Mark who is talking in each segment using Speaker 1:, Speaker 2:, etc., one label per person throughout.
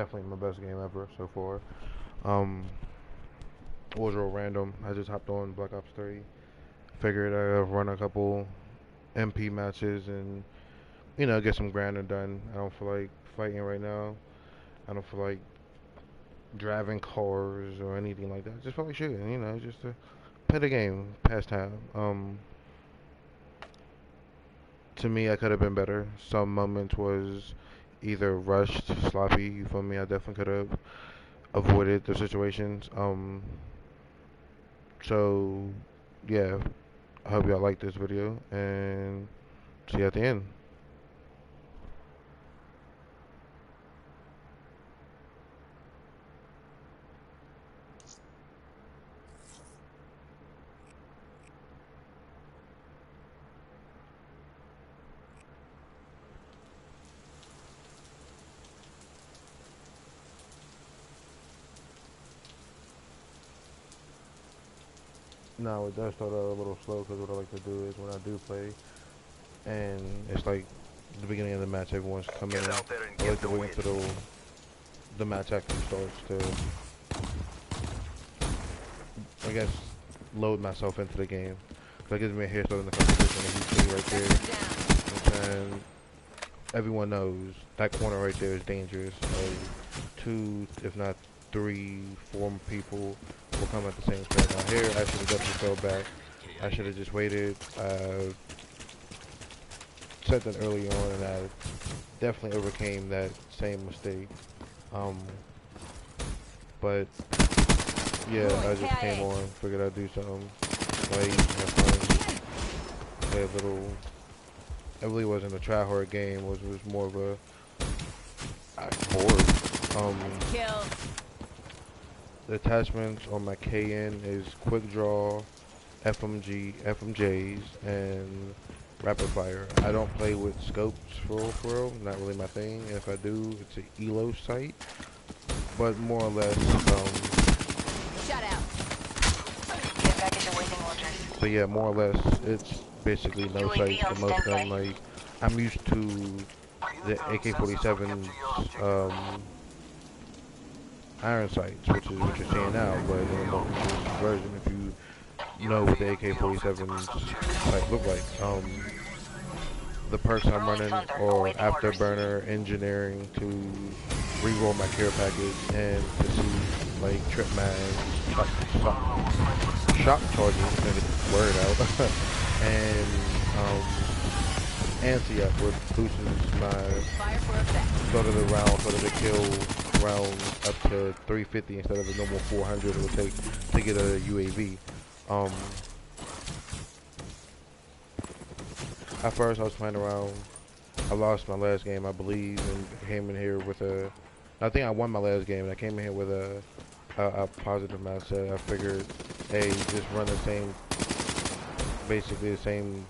Speaker 1: definitely my best game ever so far. Um, it was real random. I just hopped on Black Ops 3. Figured I'd run a couple MP matches and get some grinding done. I don't feel like fighting right now. I don't feel like driving cars or anything like that. I just feel like shooting. Just to play the game, pastime. To me, I could have been better. Some moments was either rushed, sloppy. You feel me? I definitely could have avoided the situations. So yeah, I hope y'all like this video and see you at the end. No, it does start out a little slow because what I like to do is when I do play, and it's like the beginning of the match, everyone's coming in. I like to wait until the match actually starts to, I guess, load myself into the game. That gives me a head start in the competition, and you see right there, and everyone knows that corner right there is dangerous. Two, if not three, four people will come at the same spot. Now here, I should have definitely fell back. I should have just waited. Said that early on, and I definitely overcame that same mistake. But yeah, I just came on, figured I'd do something, play, have fun, play a little. It really wasn't a try-hard game. It was more of a bored. The attachments on my KN is quick draw, FMJs, and rapid fire. I don't play with scopes for real. Not really my thing. If I do, it's an ELO sight. But more or less,
Speaker 2: Shut out.
Speaker 1: But yeah, more or less, it's basically no sights for most of them. Like, I'm used to the AK-47's iron sights, which is what you're seeing now, but in a more futuristic version. If you know what the AK-47's sight look like, the perks I'm running are afterburner engineering to reroll my care package and to see like trip mags, shock charges, and get the word out, and anti-up, which boosts my sort of the round, sort of the kill round up to 350 instead of the normal 400 it would take to get a UAV. At first I was playing around. I lost my last game, I believe, and came in here with a. I think I won my last game, and I came in here with a positive mindset. I figured, hey, just run the same, basically the same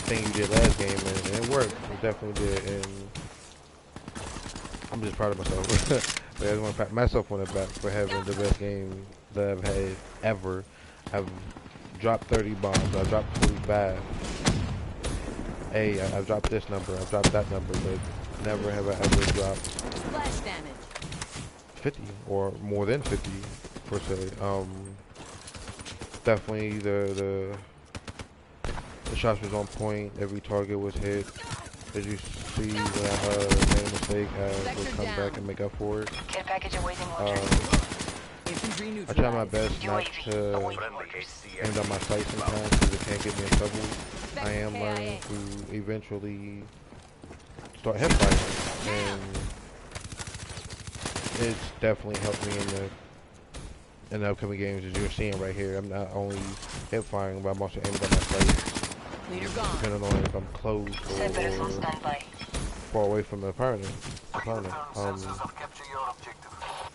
Speaker 1: thing you did last game, and it worked. It definitely did, and I'm just proud of myself. But I just want to pat myself on the back for having the best game that I've had ever. I've dropped 30 bombs. I've dropped 45. Hey, I've dropped this number. I've dropped that number, but never have I ever dropped
Speaker 2: Splash damage.
Speaker 1: 50 or more than 50 per se. Definitely the shots was on point. Every target was hit. As you see, when I made a mistake, I would come back and make up for it. I try my best not to aim down my sights sometimes because it can get me in trouble. I am learning to eventually start hip fighting, and it's definitely helped me in the upcoming games, as you're seeing right here. I'm not only hip firing, but I'm also aiming down my sights. Depending on if I'm close or far away from the opponent.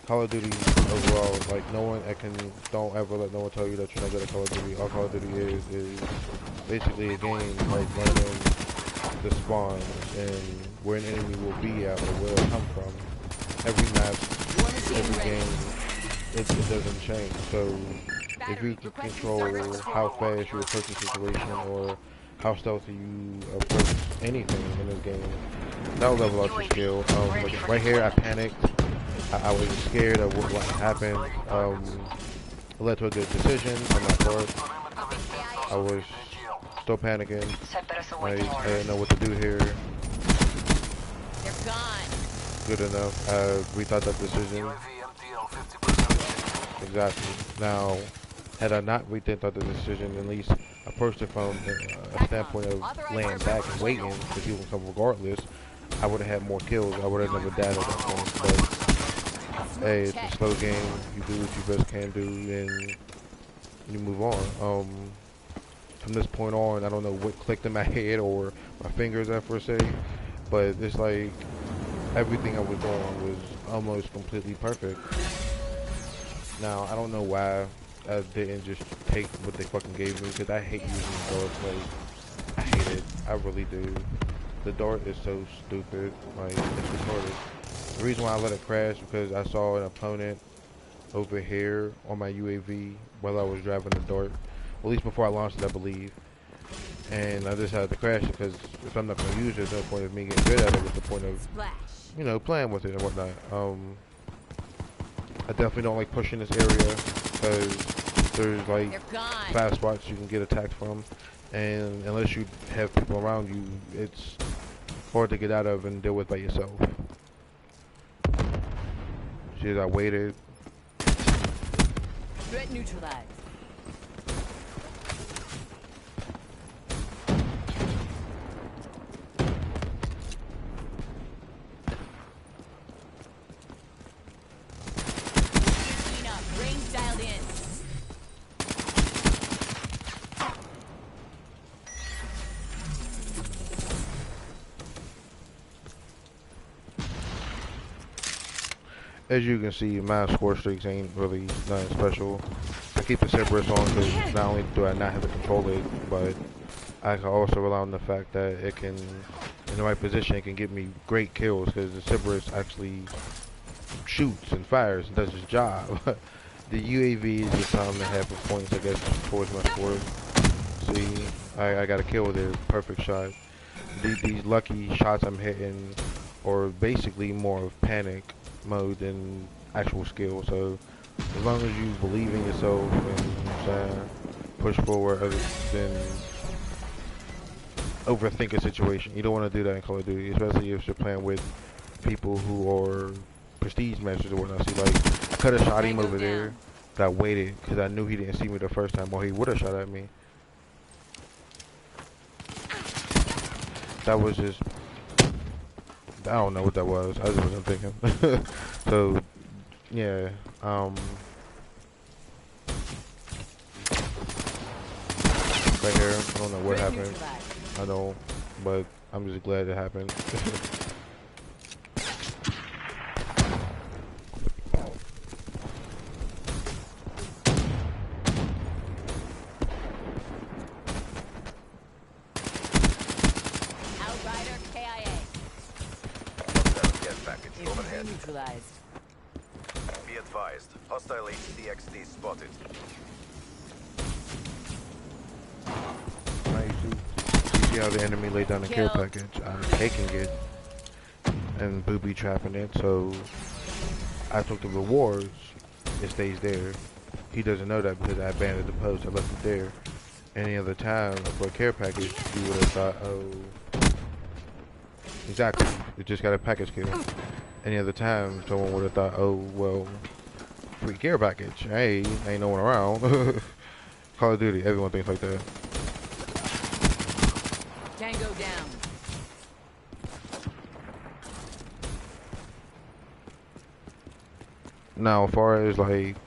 Speaker 1: Call of Duty overall, like don't ever let no one tell you that you're not good at Call of Duty. All Call of Duty is basically a game like learning the spawns and where an enemy will be at or where it'll come from. Every map, every game, it doesn't change. So if you can control how fast you approach a situation or how stealthy you approach anything in this game, that'll level up your skill. Like right here, I panicked. I was scared of what happened. It led to a good decision on my part. I was still panicking. I didn't know what to do here.
Speaker 2: They're gone.
Speaker 1: Good enough. I rethought that decision. Exactly. Now, had I not rethought the decision, at least approached it from a standpoint of laying back and waiting for people to come regardless, I would have had more kills. I would have never died at that point. But hey, it's a slow game. You do what you best can do, and you move on. From this point on, I don't know what clicked in my head or my fingers at first say, but it's like everything I was doing was almost completely perfect. Now, I don't know why I didn't just take what they fucking gave me, because I hate using darts. Like, I hate it. I really do. The dart is so stupid. Like, it's retarded. The reason why I let it crash because I saw an opponent over here on my UAV while I was driving the dart. At least before I launched it, I believe. And I just had to crash it because if I'm not going to use it, there's no point of me getting good at it. What's the point of, you know, playing with it and whatnot. I definitely don't like pushing this area because there's like 5 spots you can get attacked from. And unless you have people around you, it's hard to get out of and deal with by yourself. See, I waited.
Speaker 2: Threat neutralized. Clean up. Range dialed in.
Speaker 1: As you can see, my score streaks ain't really nothing special. I keep the Cerberus on because not only do I not have to control it, but I can also rely on the fact that it can, in the right position, it can give me great kills because the Cerberus actually shoots and fires and does its job. The UAV is just something to have for points, I guess, towards my score. See, I got a kill with a perfect shot. These lucky shots I'm hitting are basically more of panic mode than actual skill. So as long as you believe in yourself and, you know what I'm saying, push forward other than overthink a situation. You don't want to do that in Call of Duty, especially if you're playing with people who are prestige masters or whatnot. See, like, I could have shot him over there, but I waited because I knew he didn't see me the first time, or he would have shot at me. That was just, I don't know what that was. I just wasn't thinking. So, yeah. Right here, I don't know what happened. I don't, but I'm just glad it happened.
Speaker 2: Neutralized.
Speaker 3: Be advised, hostile HCXD spotted.
Speaker 1: Now you see how the enemy laid down the care package. I'm taking it and booby trapping it, so I took the rewards. It stays there. He doesn't know that because I abandoned the post. I left it there. Any other time for a care package, you would have thought, oh, exactly. It just got a package kill. Any other time, someone would have thought, oh, well, free care package. Hey, ain't no one around. Call of Duty, everyone thinks like that.
Speaker 2: Tango down.
Speaker 1: Now, as far as like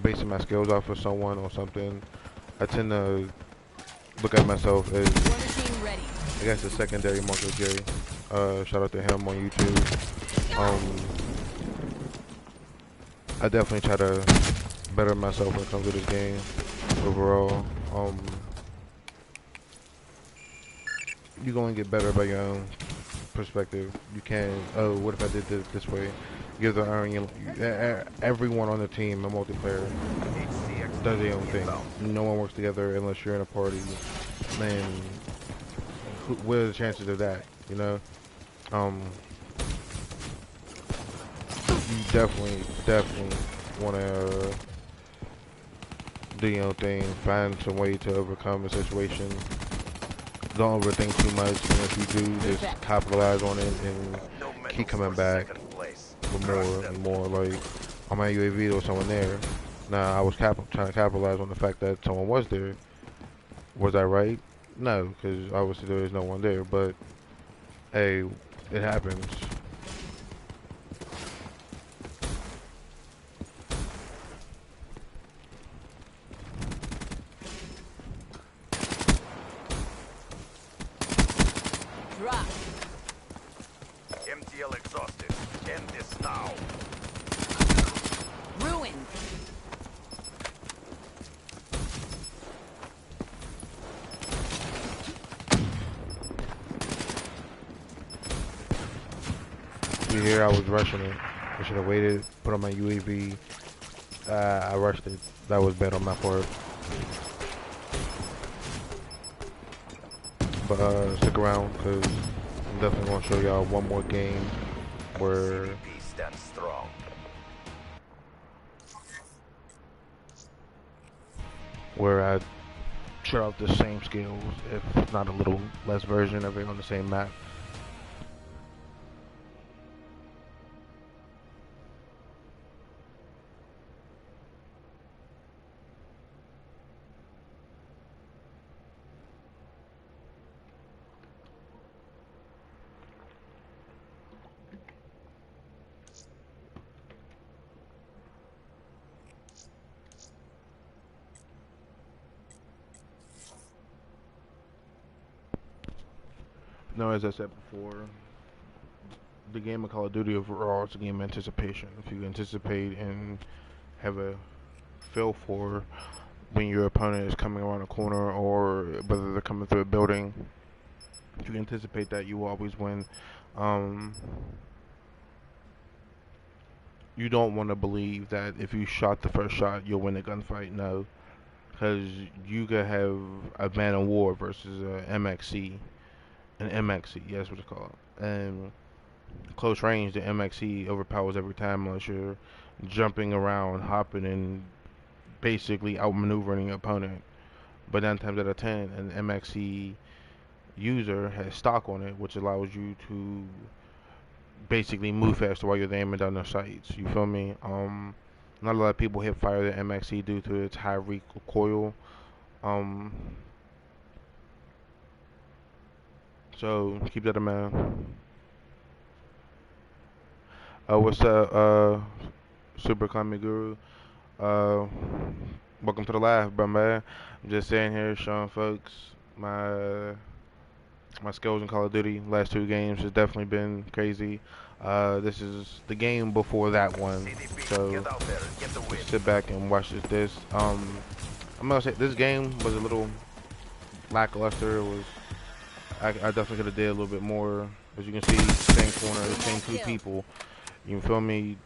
Speaker 1: basing my skills off of someone or something, I tend to look at myself as, I guess, a secondary Marco J. Shout out to him on YouTube. I definitely try to better myself when it comes to this game overall. You're going to get better by your own perspective. You can't, oh, what if I did this way? Give the everyone on the team a multiplayer does their own thing. No one works together unless you're in a party. Man, what are the chances of that, you know? Um, you definitely want to do your own thing, find some way to overcome a situation. Don't overthink too much, and if you do,
Speaker 2: Move
Speaker 1: just
Speaker 2: back.
Speaker 1: capitalize on it and
Speaker 3: No
Speaker 1: keep
Speaker 3: medals
Speaker 1: coming
Speaker 3: for
Speaker 1: back
Speaker 3: second place.
Speaker 1: for
Speaker 3: Crush
Speaker 1: more
Speaker 3: them.
Speaker 1: and more. Like, on my UAV, there was someone there. Now, I was trying to capitalize on the fact that someone was there. Was I right? No, because obviously there is no one there, but hey, it happens.
Speaker 2: Drop.
Speaker 3: MTL exhausted. End this now.
Speaker 2: Ruined.
Speaker 1: You hear I was rushing it. I should have waited, put on my UAV. I rushed it. That was bad on my part. But stick around, because I'm definitely going to show y'all one more game where
Speaker 3: CDP stands strong.
Speaker 1: I shut out the same skills, if not a little less version of it on the same map. No, as I said before, the game of Call of Duty overall is a game of anticipation. If you anticipate and have a feel for when your opponent is coming around a corner or whether they're coming through a building, if you anticipate that, you will always win. Um, you don't want to believe that if you shot the first shot, you'll win a gunfight. No, because you could have a man of war versus a MXC, an MXC, yeah, that's what it's called. And close range, the MXC overpowers every time unless you're jumping around, hopping, and basically outmaneuvering your opponent. But 9 times out of 10, an MXC user has stock on it, which allows you to basically move faster while you're aiming down their sights. You feel me? Not a lot of people hip fire the MXC due to its high recoil. Um, so keep that in mind. What's up, Super Climbing Guru? Uh, welcome to the live, bro, man. I'm just sitting here showing folks my skills in Call of Duty. Last 2 games has definitely been crazy. This is the game before that one,
Speaker 3: CDP,
Speaker 1: so
Speaker 3: get out there and get the win.
Speaker 1: just sit back and watch this. I'm gonna say this game was a little lackluster. It was I definitely could have did a little bit more. As you can see, same corner, same 2 people. You feel me?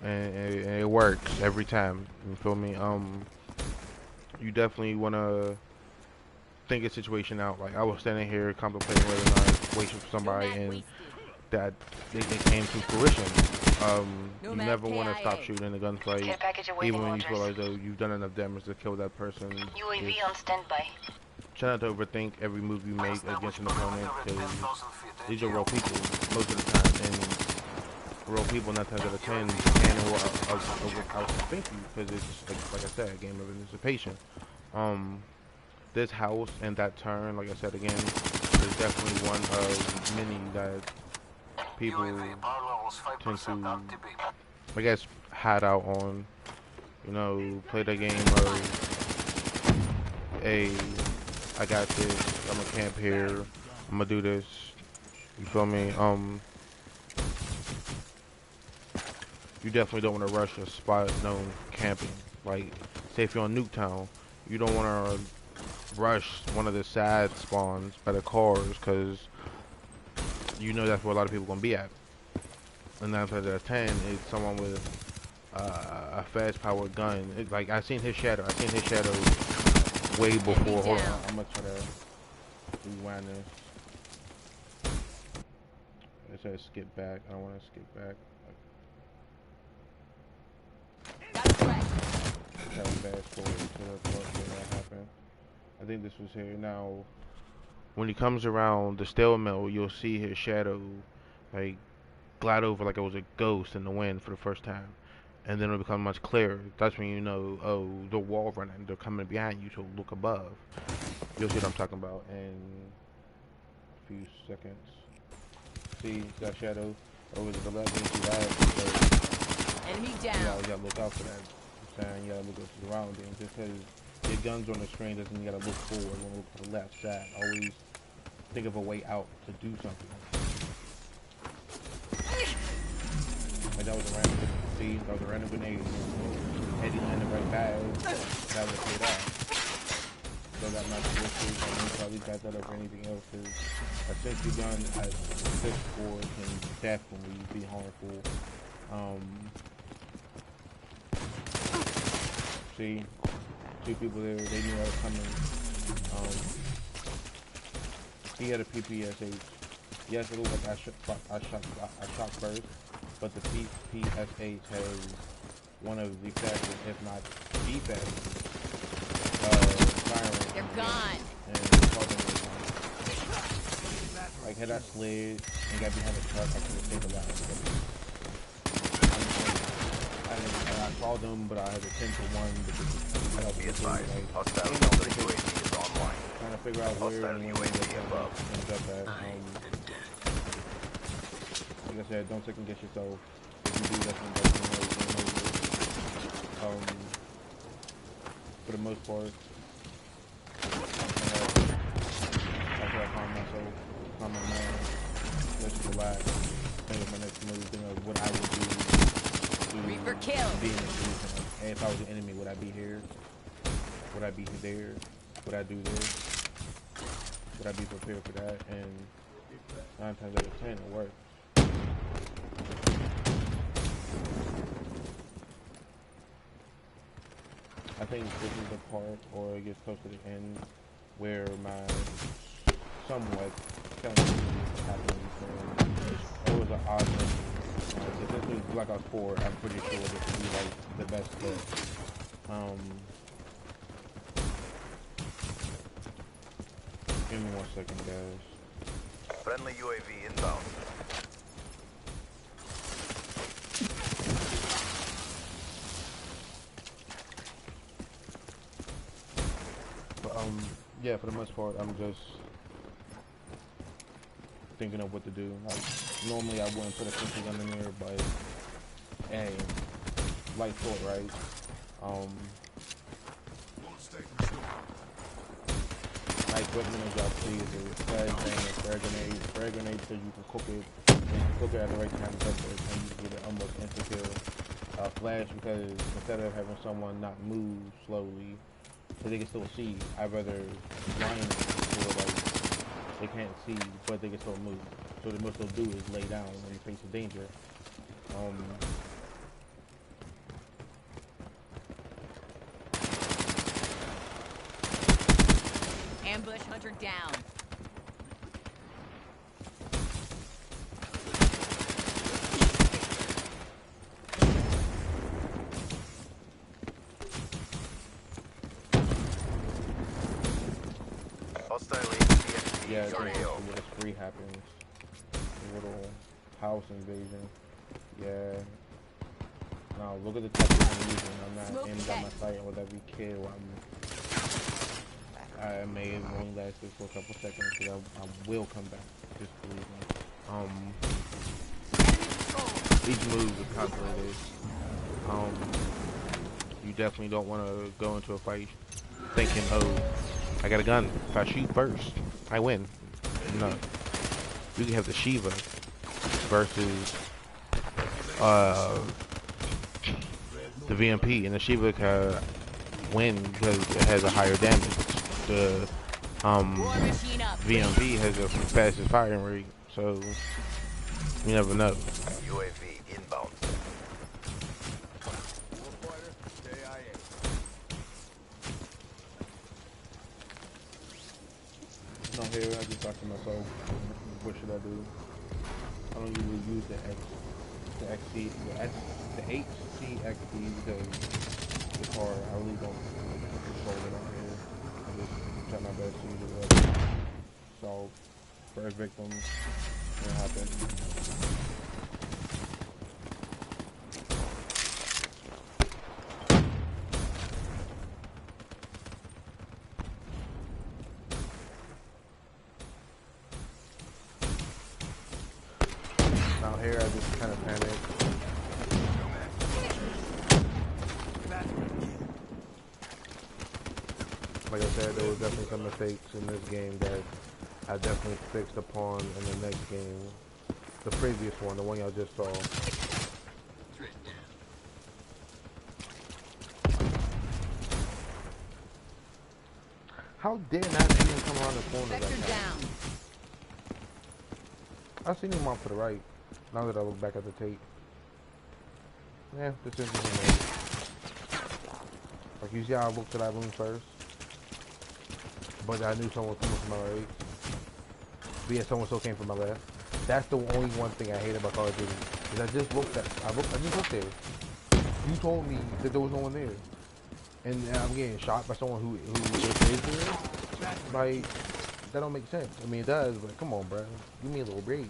Speaker 1: And it works every time. You feel me? You definitely wanna think a situation out. Like I was standing here contemplating whether or not waiting for
Speaker 2: No
Speaker 1: somebody,
Speaker 2: mag
Speaker 1: and
Speaker 2: wasted.
Speaker 1: that it came to fruition.
Speaker 2: No
Speaker 1: You
Speaker 2: mag
Speaker 1: never want to stop
Speaker 2: KIA.
Speaker 1: shooting in a
Speaker 4: Care
Speaker 1: gunfight,
Speaker 4: package awaiting
Speaker 1: even when you feel
Speaker 4: orders.
Speaker 1: as though you've done enough damage to kill that person.
Speaker 4: UAV
Speaker 1: Just
Speaker 4: on standby.
Speaker 1: try not to overthink every move you make against an opponent, because these are real people most of the time, and real people 9 times out of 10 can or outthink you, because it's like I said, a game of anticipation. Um, this house and that turn, like I said again, is definitely one of many that people tend to, I guess, hide out on. You know, play the game of, hey, I got this, I'm gonna camp here, I'm gonna do this. You feel me? You definitely don't want to rush a spot known camping. Like, say if you're on Nuketown, you don't want to rush one of the side spawns by the cars, because you know that's where a lot of people gonna be at. And 9 times out of 10, it's someone with a fast powered gun. Like I seen his shadow. I seen his shadow way before. Hold on, I'm gonna try to rewind this. It says skip back. I don't want to skip back.
Speaker 2: Got a threat.
Speaker 1: Try to fast forward to the part where that happened. I think this was here. Now, when he comes around the stalemate, you'll see his shadow, like, glide over like it was a ghost in the wind for the first time. And then it'll become much clearer. That's when you know, oh, the wall running. They're coming behind you, so look above. You'll see what I'm talking about in a few seconds. See that shadow over to the left, and see that. So
Speaker 2: Enemy
Speaker 1: you
Speaker 2: down.
Speaker 1: gotta look out for that. I'm saying you gotta look at the surroundings. Just because your gun's on the screen doesn't mean you gotta look forward. You wanna look to the left, side. Always think of a way out to do something. Like that was a random, see, that was a random grenade. Had he landed right back, that would paid off. So that might be good too. I mean, probably got that over anything else. Because a sentry gun at 6.4 can definitely be harmful. See, two people there, they knew I was coming. He had a PPSH. Yes, it looked like I shot first. But the PPSH has one of the fastest, if not the fastest, firing.
Speaker 2: They're gone.
Speaker 1: And like, had I slid and got behind the truck, I could have stayed alive. I saw them, but I had a 10 to 1 because I was
Speaker 3: Be advised,
Speaker 1: like,
Speaker 3: hostile counter UAV is online.
Speaker 1: trying to figure out where
Speaker 3: Hostile
Speaker 1: and when
Speaker 3: UAV
Speaker 1: it
Speaker 3: above.
Speaker 1: ends up at. Like I said, don't second guess yourself. If you do, that's when for the most part, after I calm myself, calm my mind, just relax, think of my next move, think of what I would do to
Speaker 2: Reaper kill.
Speaker 1: be in this position. Like, hey, if I was an enemy, would I be here? Would I be there? Would I do this? Would I be prepared for that? And 9 times out of 10, it works. I think this is the part, or it gets close to the end, where my somewhat challenge happened. It was an odd one. If this was Blackops 4, I'm pretty sure this would be like the best bet. Give me 1 second, guys.
Speaker 3: Friendly UAV inbound.
Speaker 1: But yeah, for the most part, I'm just thinking of what to do. Like, normally I wouldn't put a sentry gun in there, but hey, light thought, right? My equipment, as y'all see, is a flag thing, a frag grenade. Frag grenade so you can cook it, and you can cook it at the right time and temperature, and you can get it almost instant kill. Flash, because instead of having someone not move slowly, so they can still see, I'd rather blind them so like they can't see, but they can still move. So the most they'll do is lay down in face of danger.
Speaker 2: Ambush hunter down.
Speaker 1: Yeah, that's where the spree happens. The little house invasion. Yeah. Now look at the type of using. I'm not aiming at my sight with every kill. I may have only lasted for a couple seconds, but I will come back. Just believe me. Each move is calculated. You definitely don't want to go into a fight thinking, oh, I got a gun. If I shoot first, I win. No. You can have the Shiva versus the VMP, and the Shiva can win because it has a higher damage. The VMP has the fastest firing rate, so you never know.
Speaker 3: UAV inbound.
Speaker 1: No, here I just thought to myself, what should I do? I don't usually use the XD, the HCXD because it's hard. I really don't control it on here. I just try my best to use it up. So, first victim, it happened. Out here, I just kind of panicked. Like I said, there was definitely some mistakes in this game that I definitely fixed upon in the next game. The previous one, the one y'all just saw. How dare not see him come around the corner like
Speaker 2: Vector
Speaker 1: that?
Speaker 2: down.
Speaker 1: I seen him off to the right. Now that I look back at the tape. Yeah, this isn't him. Like, you see how I looked to that room first? But I knew someone was coming from my right. But yeah, someone still came from my left. That's the only one thing I hate about Call of Duty. Is I just looked at, I just looked there. You told me that there was no one there. And I'm getting shot by someone who is there. Like, that don't make sense. I mean, it does, but come on, bro. Give me a little break.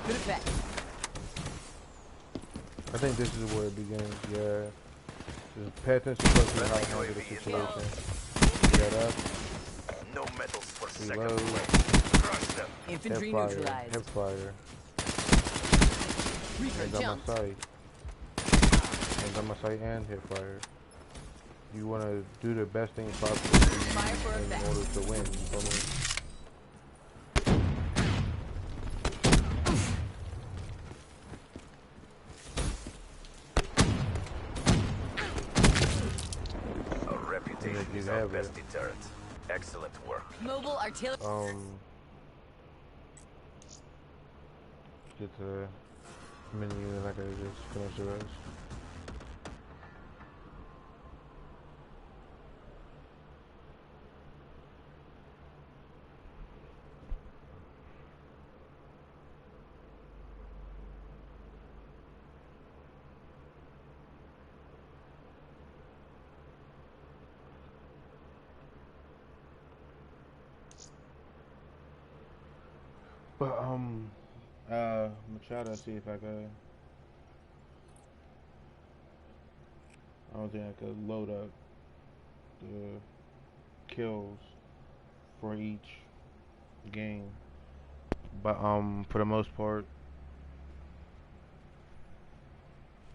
Speaker 2: Good effect.
Speaker 1: I think this is where it begins, yeah. Just pay attention to how to handle the situation. Get up.
Speaker 3: No medals for second
Speaker 1: Reload.
Speaker 3: place. Crush them.
Speaker 2: Infantry
Speaker 1: Hipfire.
Speaker 2: neutralized.
Speaker 1: Hipfire.
Speaker 2: Reaper
Speaker 1: Hands on my
Speaker 2: jumped.
Speaker 1: sight. Hands on my sight and hipfire. You want to do the best thing possible
Speaker 2: Fire for
Speaker 1: in
Speaker 2: effect.
Speaker 1: order to win. You feel me?
Speaker 3: A reputation
Speaker 1: You
Speaker 3: is
Speaker 1: have
Speaker 3: our
Speaker 1: it.
Speaker 3: best deterrent. Excellent work.
Speaker 2: Mobile artillery.
Speaker 1: Get to the menu and I can just finish the rest. But I'm gonna try to see if I could. I don't think I could load up the kills for each game. But for the most part,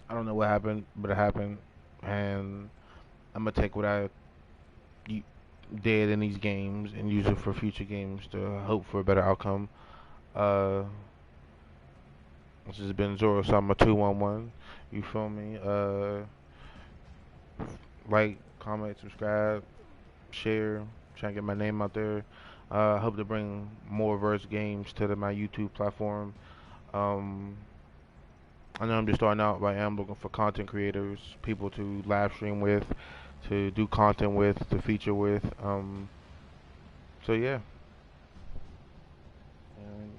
Speaker 1: I don't know what happened, but it happened, and I'm gonna take what I did in these games and use it for future games to hope for a better outcome. Uh, this has been ZoroSama211. You feel me? Like, comment, subscribe, share, try to get my name out there. I hope to bring more verse games to my YouTube platform. Um, I know I'm just starting out, but I am looking for content creators, people to live stream with, to do content with, to feature with. So yeah. And